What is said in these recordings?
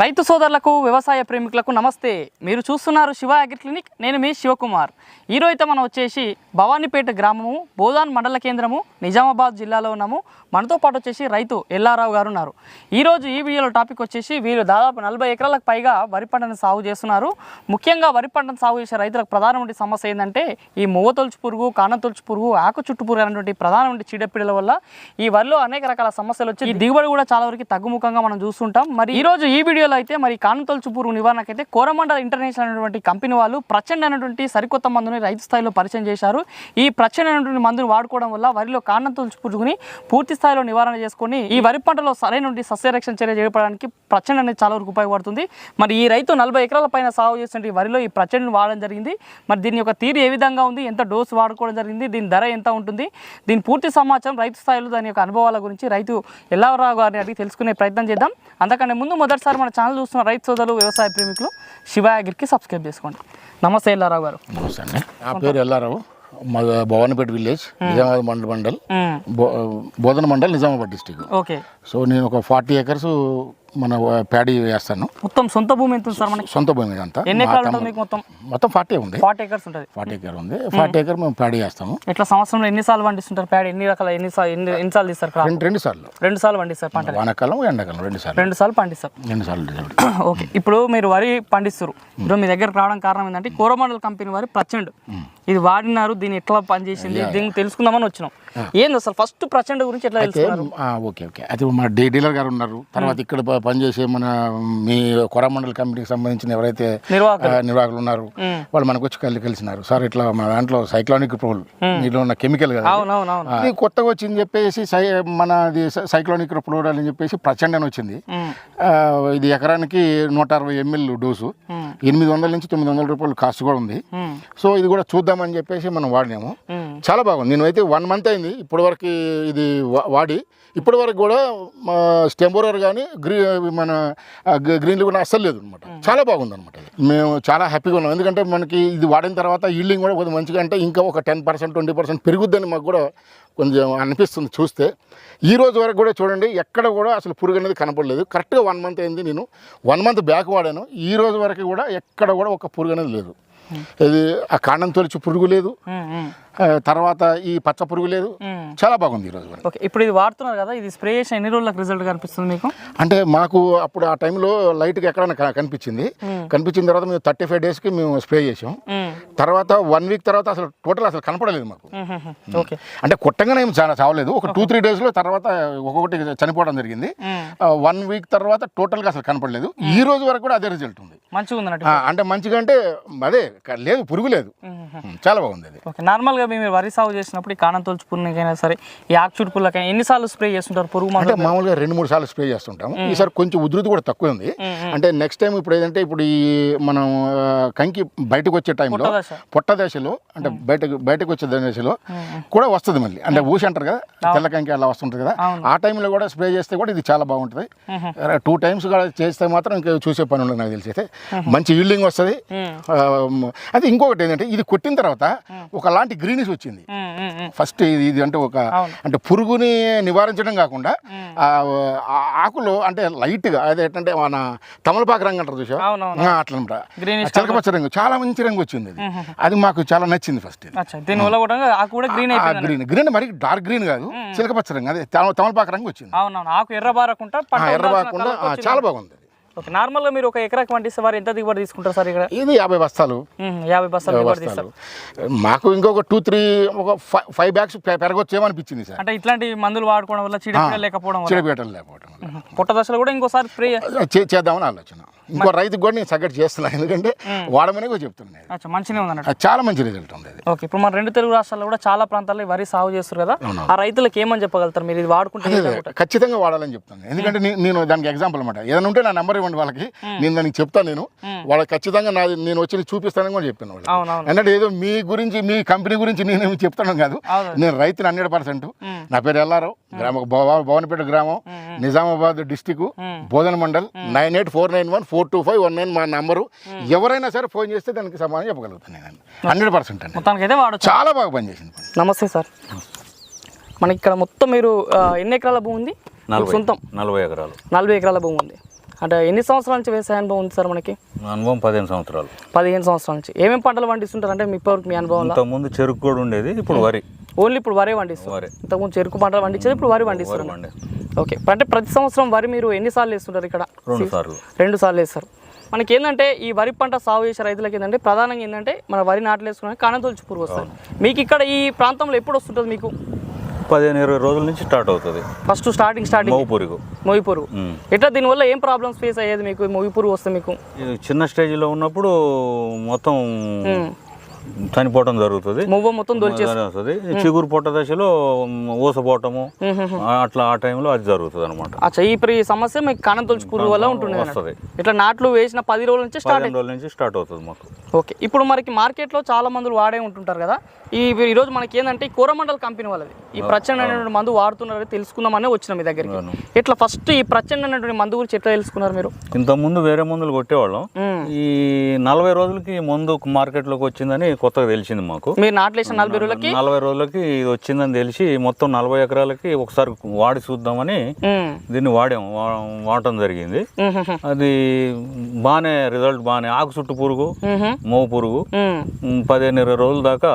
రైతు సోదరులకు వ్యవసాయ ప్రేమికులకు నమస్తే. మీరు చూస్తున్నారు శివ అగ్రి క్లినిక్. నేను మీ శివకుమార్. ఈరోజు అయితే మనం వచ్చేసి భవానీపేట గ్రామము, బోధాన్ మండల కేంద్రము, నిజామాబాద్ జిల్లాలో ఉన్నాము. మనతో పాటు వచ్చేసి రైతు ఎల్లారావు గారు ఉన్నారు. ఈరోజు ఈ వీడియోలో టాపిక్ వచ్చేసి వీళ్ళు దాదాపు 40 ఎకరాలకు పైగా వరి పంటను సాగు చేస్తున్నారు. ముఖ్యంగా వరి పంటను సాగు చేసే రైతులకు ప్రధానమైన సమస్య ఏంటంటే ఈ మువ్వ తొలుచు పురుగు, కాన తొలుచు పురుగు, ఆకు చుట్టు పురుగు అనేటువంటి ప్రధానమైన చీడపీడల వల్ల ఈ వరిలో అనేక రకాల సమస్యలు వచ్చి ఈ దిగుబడి కూడా చాలా వరకు తగ్గుముఖంగా మనం చూస్తుంటాం. మరి ఈ రోజు ఈ వీడియోలో అయితే మరి కాన తొలుచు పురుగు నివారణకైతే కోరమండల్ ఇంటర్నేషనల్ అనేటువంటి కంపెనీ వాళ్ళు ప్రచండ్ అనేటువంటి సరికొత్త మందుని రైతు స్థాయిలో పరిచయం చేశారు. ఈ ప్రచండ్ అనేటువంటి మందుని వాడుకోవడం వల్ల వరిలో కాన తొలుచు పురుగుని పూర్తి స్థాయిలో నివారణ చేసుకొని ఈ వరి పంటలో సరైన సస్యరక్షణ చర్య చేపడానికి ప్రచండ్ అనేది చాలా వరకు ఉపయోగపడుతుంది. మరి ఈ రైతు 40 ఎకరాల పైన సాగు చేసిన వరిలో ఈ ప్రచండ్ వాడడం జరిగింది. మరి దీని యొక్క తీరు ఏ విధంగా ఉంది, ఎంత డోసు వాడుకోవడం జరిగింది, దీని ధర ఎంత ఉంటుంది, దీని పూర్తి సమాచారం రైతు స్థాయిలో దాని యొక్క అనుభవాల గురించి రైతు ఎల్లారావు గారిని అడిగి తెలుసుకునే ప్రయత్నం చేద్దాం. అంతకంటే ముందు మొదటిసారి మన ఛానల్ చూస్తున్న రైతు సోదరులు, వ్యవసాయ ప్రేమికులు శివ అగ్రికి సబ్స్క్రైబ్ చేసుకోండి. నమస్తే ఎల్లారావు గారు. నమస్తే అండి. నా పేరు ఎల్లారావు. మా భవానీపేట విలేజ్, నిజామాబాద్ మండల్, బోధన mandal, Nizamabad district. Okay. So నేను ఒక 40 ఎకర్స్ మన ప్యాడీ వేస్తాను. మొత్తం సొంత భూమి ఎంత ఉంది సార్ మనకి? సొంత భూమి అంతా. ఎన్ని ఎకరాలు ఉంటుంది మీకు? మొత్తం 40 ఉంది. 40 ఎకర్స్ ఉంటుంది. 40 ఎకర్ ఉంది. 40 ఎకర్ మేము ప్యాడీ వేస్తాము. ఇట్లా సంవత్సరంలో ఎన్నిసార్లు పండిస్తుంటారు ప్యాడీ? ఎన్ని రకాల ఎన్నిసార్లు తీస్తారు? రెండు సార్లు. 2 సార్లు పండిస్తారు పంట. వానాకాలం, ఎండాకాలం 2 సార్లు పండిస్తారు. 2 సార్లు. ఓకే. ఇప్పుడు మీరు వరి పండిస్తారు. ఇప్పుడు మీ దగ్గరకు రావడం కారణం ఏంటంటే కోరమండల్ కంపెనీ వారి ప్రచండ్ ఇది వాడినారు. దీన్ని ఎట్లా పనిచేసింది దీన్ని తెలుసుకుందామని వచ్చినాం. ఏంది అసలు ఫస్ట్ ప్రచండ్ గురించి ఎట్లా తెలుసుకున్నారు? ఓకే. అది మా డీలర్ గారు ఉన్నారు. తర్వాత ఇక్కడ పనిచేసే మన మీ కోరమండల్ కంపెనీకి సంబంధించిన ఎవరైతే నిర్వాహకులు ఉన్నారు వాళ్ళు మనకు వచ్చి కలిసినారు. సార్ ఇట్లా మా దాంట్లో సైక్లోనిక్ ప్రోల్ దీంట్లో ఉన్న కెమికల్ కదా, ఇది కొత్తగా వచ్చింది చెప్పేసి మన సైక్లోనిక్ ప్రోల్ అని చెప్పేసి ప్రచండ్ అని వచ్చింది. ఇది ఎకరానికి 160 ml డోసు, 800 నుంచి 900 రూపాయలు కాస్ట్ కూడా ఉంది. సో ఇది కూడా చూద్దామని చెప్పేసి మనం వాడినాము. చాలా బాగుంది. నేనైతే 1 month అయింది ఇప్పటి వరకు ఇది వాడి. ఇప్పటి వరకు కూడా స్టెంబోరర్ కానీ మన గ్రీన్లు కూడా అస్సలు లేదు అనమాట. చాలా బాగుంది అనమాట. మేము చాలా హ్యాపీగా ఉన్నాం. ఎందుకంటే మనకి ఇది వాడిన తర్వాత ఈల్డింగ్ కూడా కొంచెం మంచిగా, అంటే ఇంకా ఒక 10% 20% పెరుగుద్దని మాకు కూడా కొంచెం అనిపిస్తుంది చూస్తే. ఈ రోజు వరకు కూడా చూడండి ఎక్కడ కూడా అసలు పురుగు అనేది కనపడలేదు. కరెక్ట్గా 1 month అయింది. నేను 1 month బ్యాక్ వాడాను. ఈ రోజు వరకు కూడా ఎక్కడ కూడా ఒక పురుగు అనేది లేదు. ఇది ఆ కాండం తొలిచి పురుగు లేదు, తర్వాత ఈ పచ్చ పురుగు లేదు. చాలా బాగుంది ఈరోజు. ఓకే. ఇప్పుడు ఇది వాడుతున్నారు కదా, ఇది స్ప్రే చేసిన ఎన్ని రోజులకు రిజల్ట్ కనిపిస్తుంది మీకు? అంటే మాకు అప్పుడు ఆ టైంలో లైట్గా ఎక్కడైనా కనిపించిన తర్వాత మేము 35 daysకి మేము స్ప్రే చేసాం. తర్వాత 1 week తర్వాత అసలు టోటల్ అసలు కనపడలేదు మాకు. ఓకే. అంటే కొట్టంగానే ఏం చావలేదు. ఒక 2-3 daysలో తర్వాత ఒక్కొక్కటి చనిపోవడం జరిగింది. 1 week తర్వాత టోటల్గా అసలు కనపడలేదు. ఈ రోజు వరకు కూడా అదే రిజల్ట్ ఉంది. మంచిగా ఉంది అంటే మంచిగా అంటే అదే లేదు, పురుగు లేదు. చాలా బాగుంది అది. ఓకే. నార్మల్గా మీరు వరి సాగు చేసినప్పుడు ఈ కానం తొలుచు పురుగుకైనా సరే, ఈ ఆకు చుట్టు పురుగులకైనా ఎన్నిసార్లు స్ప్రే చేస్తుంటారు పురుగు? అంటే మామూలుగా 2-3 సార్లు స్ప్రే చేస్తుంటాము. ఈసారి కొంచెం ఉధృతి కూడా తక్కువ ఉంది. అంటే నెక్స్ట్ టైం ఇప్పుడు ఏదంటే ఇప్పుడు ఈ మనం కంకి బయటకు వచ్చే టైంలో పొట్ట దశలో, అంటే బయటకు వచ్చే దశలో కూడా వస్తుంది మళ్ళీ. అంటే ఊసి అంటారు కదా, తెల్ల కంకి అలా వస్తుంటుంది కదా, ఆ టైంలో కూడా స్ప్రే చేస్తే కూడా ఇది చాలా బాగుంటుంది. 2 times కూడా చేస్తే మాత్రం ఇంకా చూసే పని ఉండదు నాకు తెలిసి. అయితే మంచి ఈల్డింగ్ వస్తుంది. అది ఇంకొకటి ఏంటంటే ఇది కొట్టిన తర్వాత ఒకలాంటి గ్రీనిష్ వచ్చింది ఫస్ట్. ఇది అంటే అంటే పురుగుని నివారించడం కాకుండా ఆకులో అంటే లైట్గా అదేంటంటే మన తమలపాకు రంగు అంటారు చూసా, అట్లా అనమాట. చిలకపచ్చ రంగు, చాలా మంచి రంగు వచ్చింది. అది మాకు చాలా నచ్చింది ఫస్ట్. గ్రీన్ మరి డార్క్ గ్రీన్ కాదు, చిలకపచ్చ రంగు, అదే తమలపాకు రంగు వచ్చింది. ఎర్రబారకుండా చాలా బాగుంది. ఓకే. నార్మల్గా మీరు ఒక ఎకరాకి పండిస్తే వారు ఎంత దిగుబడి తీసుకుంటారు సార్? ఇక్కడ ఇది 50 బస్తాలు. 50 బస్తాలు దిగుబడి తీస్తారు. మాకు ఇంకొక 2-3 ఒక 5 bags పెరగొచ్చేమనిపించింది సార్. అంటే ఇట్లాంటి మందులు వాడుకోవడం వల్ల చీడపీడలు లేకపోవడం, పొట్ట దశలో కూడా ఇంకోసారి స్ప్రే చేద్దామని ఆలోచన. ఇంకో రైతుకు కూడా నేను సగటు చేస్తున్నాను, ఎందుకంటే వాడమనే కూడా చెప్తున్నాను. మంచిగా ఉంది, చాలా మంచి రిజల్ట్ ఉంది. ఓకే. ఇప్పుడు మన 2 తెలుగు రాష్ట్రాల్లో కూడా చాలా ప్రాంతాల్లో వరి సాగు చేస్తారు కదా, ఆ రైతులకు ఏమని చెప్పగలుగుతారు మీరు ఇది వాడుకుంటే? ఖచ్చితంగా వాడాలని చెప్తాను. ఎందుకంటే నేను దానికి ఎగ్జాంపుల్ అనమాట. ఏదైనా ఉంటే నా నెంబర్ ఇవ్వండి వాళ్ళకి, నేను దానికి చెప్తాను. వాళ్ళకి ఖచ్చితంగా నేను వచ్చి చూపిస్తానని కూడా చెప్పాను వాళ్ళు. ఎందుకంటే ఏదో మీ గురించి, మీ కంపెనీ గురించి నేనేమి చెప్తాను కాదు. నేను రైతుని 100%. నా పేరు ఎల్లారావు, భవానీపేట గ్రామం, నిజామాబాద్ డిస్టిక్, బోధన మండల్. 9849142519 మా నంబరు. ఎవరైనా సరే ఫోన్ చేస్తే దానికి సమాధానం చెప్పగలుగుతాను నేను 100% అండి. మొత్తానికి అయితే చాలా బాగా పనిచేసింది. నమస్తే సార్. మనకి ఇక్కడ మొత్తం మీరు ఎన్ని ఎకరాల భూమి ఉంది? సొంతం 40 ఎకరాలు. 40 ఎకరాల భూమి ఉంది. అంటే ఎన్ని సంవత్సరాల నుంచి వ్యవసాయ అనుభవం ఉంది సార్ మనకి? అనుభవం 15 సంవత్సరాలు. 15 సంవత్సరాల నుంచి ఏమేమి పంటలు పండిస్తుంటారు అంటే మీ అనుభవంలో? ఇంతకుముందు చెరుకు కూడా ఉండేది, ఇప్పుడు వరి. ఓన్లీ ఇప్పుడు వరే పండిస్తారు. ఇంతకుముందు చెరుకు పంటలు పండించేది, ఇప్పుడు వరి పండిస్తారు. ఓకే, అంటే ప్రతి సంవత్సరం వరి మీరు ఎన్నిసార్లు వేస్తుంటారు ఇక్కడ? 2 సార్లు వేస్తారు. మనకి ఏంటంటే ఈ వరి పంట సాగు చేసే రైతులకి ఏంటంటే ప్రధానంగా ఏంటంటే మన వరి నాట్లు వేసుకుని కాణతొలుచు పురుగు వస్తుంది. మీకు ఇక్కడ ఈ ప్రాంతంలో ఎప్పుడు వస్తుంటుంది మీకు? 15-20 రోజుల నుంచి స్టార్ట్ అవుతుంది. ఫస్ట్ స్టార్టింగ్ మొగి పురుగు. ఎట్లా దీనివల్ల ఏం ప్రాబ్లమ్స్ ఫేస్ అయ్యేది మీకు మొగి పురుగు వస్తే? మీకు చిన్న స్టేజ్లో ఉన్నప్పుడు మొత్తం చనిపోవటం జరుగుతుంది, మువ్వ మొత్తం దొరికేస్తుంది. చిగురు పొట్ట దశలో ఊసపోవటము అట్లా ఆ టైంలో అది జరుగుతుంది అనమాట. అచ్చా, ఈ సమస్య మీకు కాణతొలుచు పురుగు వల్ల ఉంటుంది. ఇట్లా నాట్లు వేసిన 10 రోజుల నుంచి స్టార్ట్ అవుతుంది మాకు. ఓకే, ఇప్పుడు మనకి మార్కెట్లో చాలా మందులు వాడే ఉంటుంటారు కదా. ఈరోజు మనకి ఏంటంటే ఈ కోరమండల్ కంపెనీ వాళ్ళది ఈ ప్రచండ అనేటువంటి మందు వాడుతున్నారు, తెలుసుకుందామనే వచ్చిన మీ దగ్గరికి. ఇట్లా ఫస్ట్ ఈ ప్రచండ అనేటువంటి మందు గురించి ఎట్లా తెలుసుకున్నారు మీరు? ఇంతకుముందు వేరే మందులు కొట్టేవాళ్ళం. ఈ 40 రోజులకి మందు మార్కెట్లోకి వచ్చిందని కొత్తగా తెలిసింది మాకు. మీరు నాట్లేసిన 40 రోజులకి ఇది వచ్చిందని తెలిసి మొత్తం 40 ఎకరాలకి ఒకసారి వాడి చూద్దామని దీన్ని వాడటం జరిగింది. అది బాగానే రిజల్ట్ బాగానే, ఆకు చుట్టు పురుగు, మోవు పురుగు 15-20 రోజుల దాకా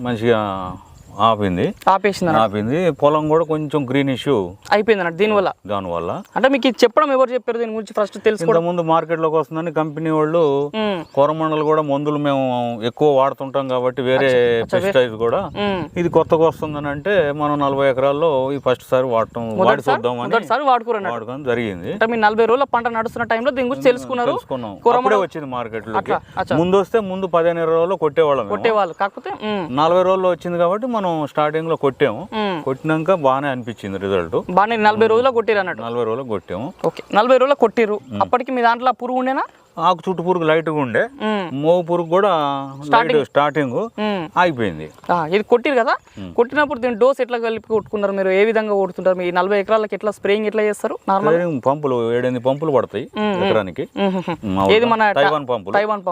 మంచిగా ఆపింది. పొలం కూడా కొంచెం గ్రీనిష్ అయిపోయింది అన్నట్టు దానివల్ల. అంటే మీకు చెప్పడం ఎవరు చెప్పారు దీని గురించి? ఫస్ట్ తెలుసుకోవడం. ముందు మార్కెట్ లోకి వస్తుందని కంపెనీ వాళ్ళు కోరమండలు కూడా మందులు మేము ఎక్కువ వాడుతుంటాం కాబట్టి వేరే పెస్టిసైడ్స్ కూడా ఇది కొత్తగా వస్తుందని అంటే మనం 40 ఎకరాల్లో ఈ ఫస్ట్ సారి వాడి చూద్దామని వాడుకోవడం జరిగింది. మీ 40 రోజుల పంట నడుస్తున్న టైంలో దీని గురించి తెలుసుకున్నాం. అప్పుడే వచ్చింది మార్కెట్ లోకి. ముందు వస్తే ముందు 15-20 రోజుల్లో కొట్టేవాళ్ళు, కాకపోతే 40 రోజుల్లో వచ్చింది కాబట్టి మనం స్టార్టింగ్ లో కొట్టాము. కొట్టినాక బాగానే అనిపించింది రిజల్ట్. బాగానే 40 రోజుల్లో కొట్టిరు అన్నట్టు. 40 రోజుల్లో కొట్టాము. ఓకే, 40 రోజుల్లో కొట్టిరు. అప్పటికి మీ దాంట్లో పురుగు ఉండేనా? ఆకు చుట్టు పురుగు లైట్ గా ఉండే, మోవు పురుగు కూడా స్టార్టింగ్ అయిపోయింది. ఇది కొట్టిరు కదా, కొట్టినప్పుడు దీని డోస్ ఎట్లా కలిపి కొట్టుకున్నారు మీరు? ఏ విధంగా కొడుతుంటారు? మీ 40 ఎకరాలకి ఎట్లా స్ప్రేయింగ్ ఎట్లా చేస్తారు? పంపులు 7-8 పంపులు పడతాయి ఎకరానికి. ఏది మన తైవాన్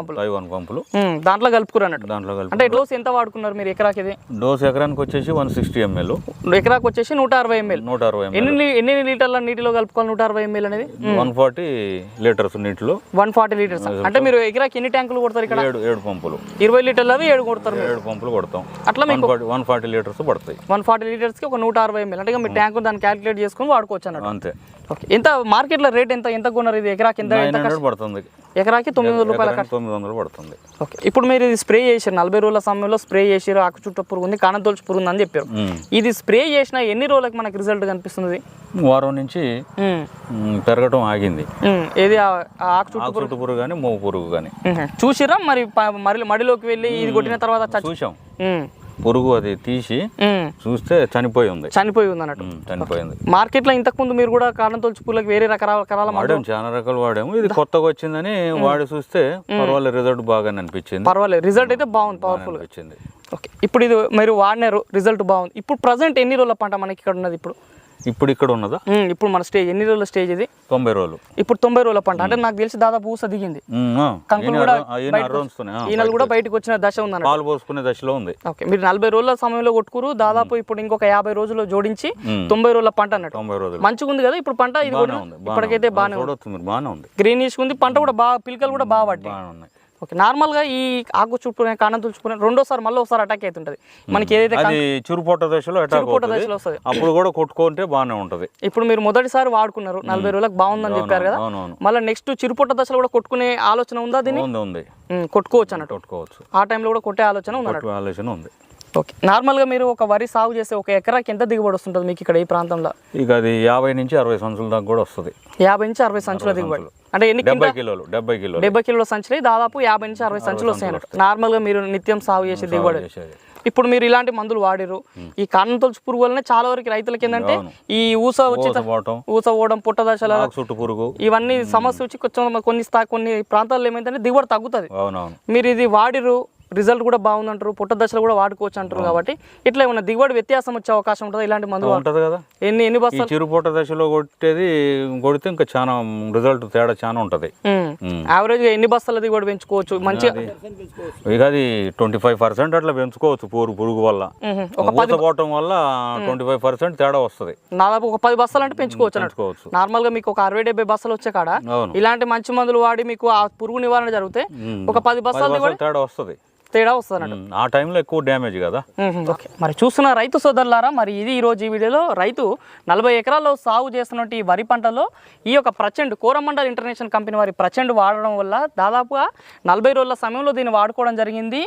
పంపులు దాంట్లో కలుపుకురు అన్నట్టు. అంటే డోస్ ఎంత వాడుకున్నారు మీరు ఎకరాకి? ఇది డోస్ ఎకరానికి వచ్చేసి 160 ml, ఎకరాకి వచ్చేసి 160 ml. ఎన్ని లీటర్ల నీటిలో కలుపుకోవాలి 160 ml అనేది? 140 లీటర్స్ నీటిలో 140 లీటర్స్. అంటే మీరు ఎకరాకి ఎన్ని ట్యాంకులు కొడతారు ఇక్కడ? 7 పంపులు. 20 లీటర్లు 7 కొడతారు. 7 పంపులు కొడతాం. అట్లా మీకు 140 లీటర్స్ పడతాయి. 140 లీటర్స్ కి ఒక 160 ml. అంటే మీ ట్యాంక్ దాన్ని క్యాలిక్యులేట్ చేసుకుని వాడుకోవచ్చు అన్నట్టు. అంతే. ఓకే, ఎంత మార్కెట్ లో రేట్ ఎంత కొన్నారు ఇది? ఎకరాకి ఎంత పడుతుంది? ఎకరాకి 900 రూపాయలు. 900 పడుతుంది. ఓకే, ఇప్పుడు మీరు ఇది స్ప్రే చేశారు 40 రోజుల సమయంలో స్ప్రే చేసారు. ఆకు చుట్టు పురుగు ఉంది, కాణతొలుచు పురుగు అని చెప్పారు. ఇది స్ప్రే చేసిన ఎన్ని రోజులకు మనకి రిజల్ట్ కనిపిస్తుంది? వారం నుంచి పెరగటం ఆగింది. ఏది ఆకు చుట్టు పురుగు కానీ మోవు పురుగు కానీ చూసిరా? మరి మడిలోకి వెళ్ళి ఇది కొట్టిన తర్వాత చూసాం. పురుగు అది తీసి చూస్తే చనిపోయి ఉంది అన్నట్టు. చనిపోయింది. మార్కెట్ లో ఇంతకు ముందు మీరు కూడా కాణతొలుచు పురుగులకు వేరే రకాల వాడాము, చాలా రకాలు వాడాము. ఇది కొత్తగా వచ్చిందని వాడి చూస్తే పర్వాలేదు, రిజల్ట్ బాగా అనిపించింది. పర్వాలేదు, రిజల్ట్ అయితే బాగుంది, పవర్ఫుల్ వచ్చింది. ఓకే, ఇప్పుడు ఇది మీరు వాడినారు, రిజల్ట్ బాగుంది. ఇప్పుడు ప్రజెంట్ ఎన్ని రోజుల పంట మనకి ఇక్కడ ఉన్నది? ఇప్పుడు ఇక్కడ ఉన్నదా? ఇప్పుడు మన స్టేజ్ ఎన్ని రోజుల స్టేజ్ ఇది? 90 రోజులు. ఇప్పుడు 90 రోజుల పంట. అంటే నాకు తెలిసి దాదాపు ఊస దిగింది, కంకులు కూడా ఈనలు కూడా బయటకు వచ్చిన దశ ఉంది, పాలు పోసుకునే దశలో ఉంది. ఓకే, మీరు 40 రోజుల సమయంలో కొట్టుకురు. దాదాపు ఇప్పుడు ఇంకొక 50 రోజులు జోడించి 90 రోజుల పంట అన్నట్టు. 90 రోజులు మంచిగా ఉంది కదా ఇప్పుడు పంట? ఇది ఇప్పటికైతే బాగానే ఉంది. గ్రీనిష్ ఉంది పంట కూడా బాగా, పిలకలు కూడా బాగా పట్టాయి. ఓకే, నార్మల్గా ఈ ఆకు చుట్టుకునే కాణతొలుచుకునే రెండోసారి మళ్ళీ ఒకసారి అటాక్ అవుతుంటది మనకి. ఏదైతే చిరుపోట దశలో వస్తుంది, అప్పుడు కూడా కొట్టుకుంటే బాగానే ఉంటది. ఇప్పుడు మీరు మొదటిసారి వాడుకున్నారు, 40 రోజులకు బాగుందని చెప్పారు కదా, మళ్ళీ నెక్స్ట్ చిరుపోట దశలో కూడా కొట్టుకునే ఆలోచన ఉందా? దీన్ని కొట్టుకోవచ్చు అన్నట్టు. ఆ టైంలో కూడా కొట్టే ఆలోచన ఉంది. ఓకే, నార్మల్గా మీరు ఒక వరి సాగు చేస్తే ఒక ఎకరాకి ఎంత దిగుబడి వస్తుంటుంది మీకు ఇక్కడ ఈ ప్రాంతంలో? ఇక అది 50 నుంచి 60 సంచుల దాకా కూడా వస్తుంది. 50 నుంచి 60 సంచుల దిగుబడి అంటే ఎన్ని? 70 కిలోల సంచులు దాదాపు 50 నుంచి 60 సంచులు వస్తాయి అన్నట్టు. నార్మల్గా మీరు నిత్యం సాగు చేసే దిగుబడి. ఇప్పుడు మీరు ఇలాంటి మందులు వాడిరు, ఈ కాణతొలుచు పురుగు వల్లనే చాలా వరకు రైతులకి ఏంటంటే ఈ ఊస పోవడం, పుట్ట దశల పురుగు, ఇవన్నీ సమస్య వచ్చి కొంచెం కొన్ని ప్రాంతాల్లో ఏమైందంటే దిగుబడి తగ్గుతుంది. మీరు ఇది వాడిరు, రిజల్ట్ కూడా బాగుందంటారు, పుట్ట దశలో కూడా వాడుకోవచ్చు అంటారు. కాబట్టి ఇట్లా ఏమన్నా దిగుబడి వ్యత్యాసం వచ్చే అవకాశం ఉంటుంది ఇలాంటి మందులు? ఉంటుంది కదా. ఎన్ని బస్తాలు? చిరుపుట్ట దశలో కొడితే ఇంకా చాలా రిజల్ట్ తేడా చాలా ఉంటుంది. యావరేజ్గా ఎన్ని బస్తాల దిగుబడి పెంచుకోవచ్చు మంచిగా? ఇక అది 25% అట్లా పెంచుకోవచ్చు పురుగు వల్ల, పూత పోవటం వల్ల 25% తేడా వస్తుంది. దాదాపు ఒక 10 బస్తాలు అంటే పెంచుకోవచ్చు. నార్మల్ గా మీకు ఒక 60-70 బస్తాలు వచ్చే కాడ ఇలాంటి మంచి మందులు వాడి మీకు ఆ పురుగు నివారణ జరిగితే ఒక 10 బస్తాలు తేడా వస్తుంది. ఆ టైంలో ఎక్కువ డ్యామేజ్ కదా. ఓకే, మరి చూస్తున్న రైతు సోదరులారా, మరి ఇది ఈరోజు ఈ వీడియోలో రైతు 40 ఎకరాల్లో సాగు చేస్తున్నట్టు ఈ వరి పంటలో ఈ యొక్క ప్రచండ్ కోరమండల్ ఇంటర్నేషనల్ కంపెనీ వారి ప్రచండ్ వాడడం వల్ల దాదాపుగా 40 రోజుల సమయంలో దీన్ని వాడుకోవడం జరిగింది.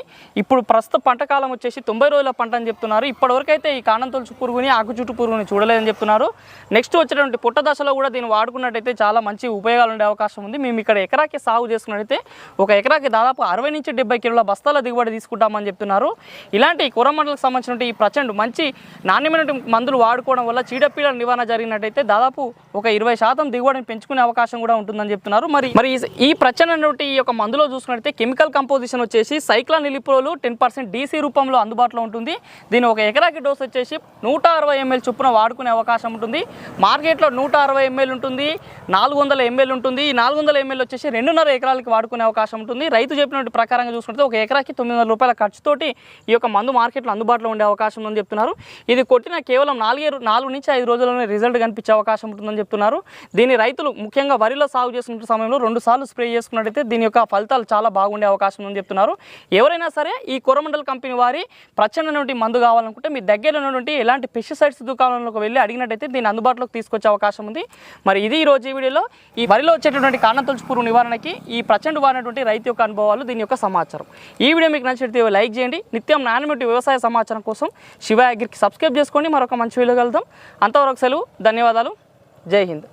ఇప్పుడు ప్రస్తుత పంట కాలం వచ్చేసి 90 రోజుల పంట అని చెప్తున్నారు. ఇప్పటివరకు అయితే ఈ కాండం తొలుచు పురుగుని ఆకు చుట్టు పురుగుని చూడలేదని చెప్తున్నారు. నెక్స్ట్ వచ్చేటువంటి పుట్ట దశలో కూడా దీన్ని వాడుకున్నట్టయితే చాలా మంచి ఉపయోగాలు ఉండే అవకాశం ఉంది. మేము ఇక్కడ ఎకరాకి సాగు చేసుకున్నట్టయితే ఒక ఎకరాకి దాదాపు 60 నుంచి 70 కిలోల బస్తాల దిగుబడి తీసుకుంటామని చెప్తున్నారు. ఇలాంటి కోరమండలకు సంబంధించిన ఈ ప్రచండ్ మంచి నాణ్యమైన మందులు వాడుకోవడం వల్ల చీడపీడల నివారణ జరిగినట్టయితే దాదాపు ఒక 20% దిగుబడిని పెంచుకునే అవకాశం కూడా ఉంటుందని చెప్తున్నారు. మరి ఈ ప్రచండ్ అనేటువంటి ఈ యొక్క మందులో చూసుకున్నట్టయితే కెమికల్ కంపోజిషన్ వచ్చేసి సైక్లాన్ ఇలిప్రోల్ 10% డీసీ రూపంలో అందుబాటులో ఉంటుంది. దీని ఒక ఎకరాకి డోస్ వచ్చేసి 160 ml చొప్పున వాడుకునే అవకాశం ఉంటుంది. మార్కెట్లో 160 ml ఉంటుంది, 400 ml ఉంటుంది. ఈ 400 ml వచ్చేసి 2.5 ఎకరాలకి వాడుకునే అవకాశం ఉంటుంది. రైతు చెప్పినట్టు ప్రకారంగా చూసుకుంటే ఒక ఎకరాకి 900 రూపాయల ఖర్చుతోటి ఈ యొక్క మందు మార్కెట్లో అందుబాటులో ఉండే అవకాశం ఉందని చెప్తున్నారు. ఇది కొట్టిన కేవలం 4 నుంచి 5 రోజుల్లోనే రిజల్ట్ కనిపించే అవకాశం ఉంటుందని చెప్తున్నారు. దీని రైతులు ముఖ్యంగా వరిలో సాగు చేసుకున్న సమయంలో 2 సార్లు స్ప్రే చేసుకున్నట్టయితే దీని యొక్క ఫలితాలు చాలా బాగుండే అవకాశం ఉందని చెప్తున్నారు. ఎవరైనా సరే ఈ కోరమండల్ కంపెనీ వారి ప్రచండ నుండి మందు కావాలనుకుంటే మీ దగ్గరలో ఉన్నటువంటి ఎలాంటి పెస్టిసైడ్స్ దుకాణంలోకి వెళ్ళి అడిగినట్టయితే దీన్ని అందుబాటులోకి తీసుకొచ్చే అవకాశం ఉంది. మరి ఇది ఈ రోజు ఈ వీడియోలో ఈ వరిలో వచ్చేటటువంటి కాండం తొలుచు పురుగు నివారణకి ఈ ప్రచండ వాడినటువంటి రైతు యొక్క అనుభవాలు, దీని యొక్క సమాచారం. ఈ వీడియో మీకు నచ్చితే లైక్ చేయండి. నిత్యం నాణ్యమైన వ్యవసాయ సమాచారం కోసం శివ అగ్రికి సబ్స్క్రైబ్ చేసుకోండి. మరొక మంచి వీడియో కలుద్దాం. అంతవరకు సెలవు. ధన్యవాదాలు. జై హింద్.